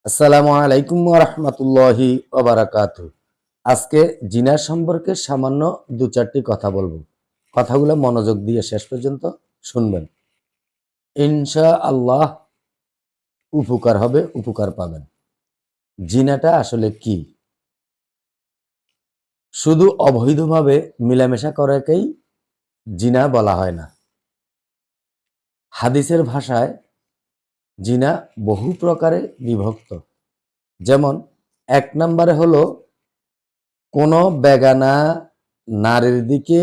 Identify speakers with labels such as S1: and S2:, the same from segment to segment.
S1: আসসালামু আলাইকুম ওয়া রাহমাতুল্লাহি ওয়া বারাকাতুহু। আজকে জিনা সম্পর্কে সামান্য দু চারটি কথা বলবো। কথাগুলো মনোযোগ দিয়ে শেষ পর্যন্ত শুনবেন। ইনশাআল্লাহ উপকার হবে, উপকার পাবেন। জিনাটা আসলে কি? শুধু অবৈধভাবে মেলামেশা করাকেই জিনা বলা হয় না। হাদিসের ভাষায় জিনা বহু প্রকারে বিভক্ত। যেমন ১ নম্বরে হলো কোনো বেগানা নারীর দিকে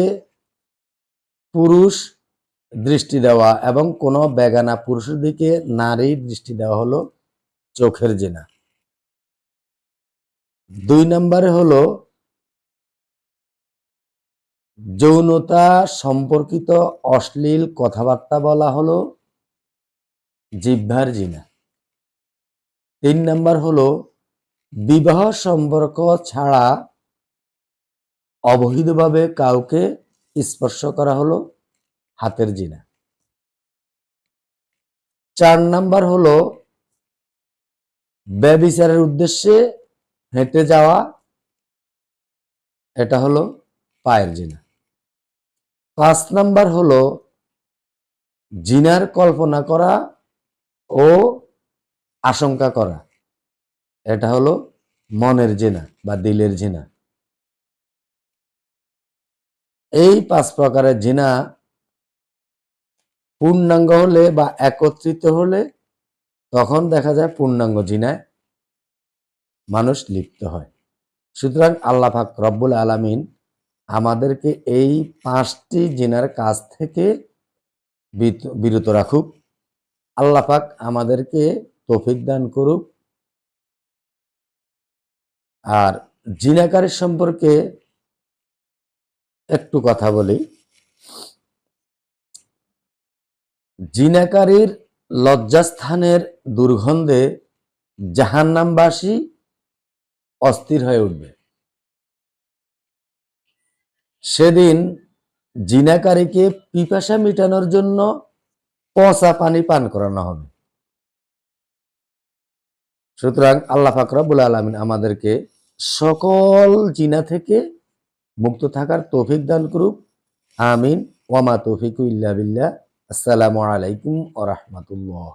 S1: পুরুষ দৃষ্টি দেওয়া এবং কোনো বেগানা পুরুষের দিকে নারী দৃষ্টি দেওয়া হলো চোখের জিনা। ২ নম্বরে হলো যৌনতা সম্পর্কিত অশ্লীল কথাবার্তা বলা হলো জিহ্বার জিনা। ৩ নম্বর হলো বিবাহ সম্পর্ক ছাড়া অবৈধভাবে কাউকে স্পর্শ করা হলো হাতের জিনা। ৪ নম্বর হলো ব্যভিচারের উদ্দেশ্যে হেঁটে যাওয়া, এটা হলো পায়ের জিনা। ৫ নম্বর হলো জিনার কল্পনা করা ও আশঙ্কা করা, এটা হলো মনের জিনা বা দিলের জিনা। এই ৫ প্রকারের জিনা পূর্ণাঙ্গ হলে বা একত্রিত হলে তখন দেখা যায় পূর্ণাঙ্গ জিনায় মানুষ লিপ্ত হয়। সুতরাং আল্লাহ পাক রব্বুল আলামিন আমাদেরকে এই ৫টি জিনার কাজ থেকে বিরত রাখুক। আল্লাহ পাক আমাদেরকে তৌফিক দান করুক। আর জিনাকারী সম্পর্কে একটু কথা বলি। জিনাকারীর লজ্জাস্থানের দুর্গন্ধে জাহান্নামবাসী অস্থির হয়ে উঠবে। সেদিন জিনাকারীকে পিপাসা মিটানোর জন্য পচা পানি পান করানো হবে। সুতরাং আল্লাহ পাক রব্বুল আলামিন আমাদেরকে সকল জিনা থেকে মুক্ত থাকার তৌফিক দান করুক। আমিন। ওয়া মা তৌফিকু ইল্লা বিল্লাহ। আসসালামু আলাইকুম ওয়া রাহমাতুল্লাহ।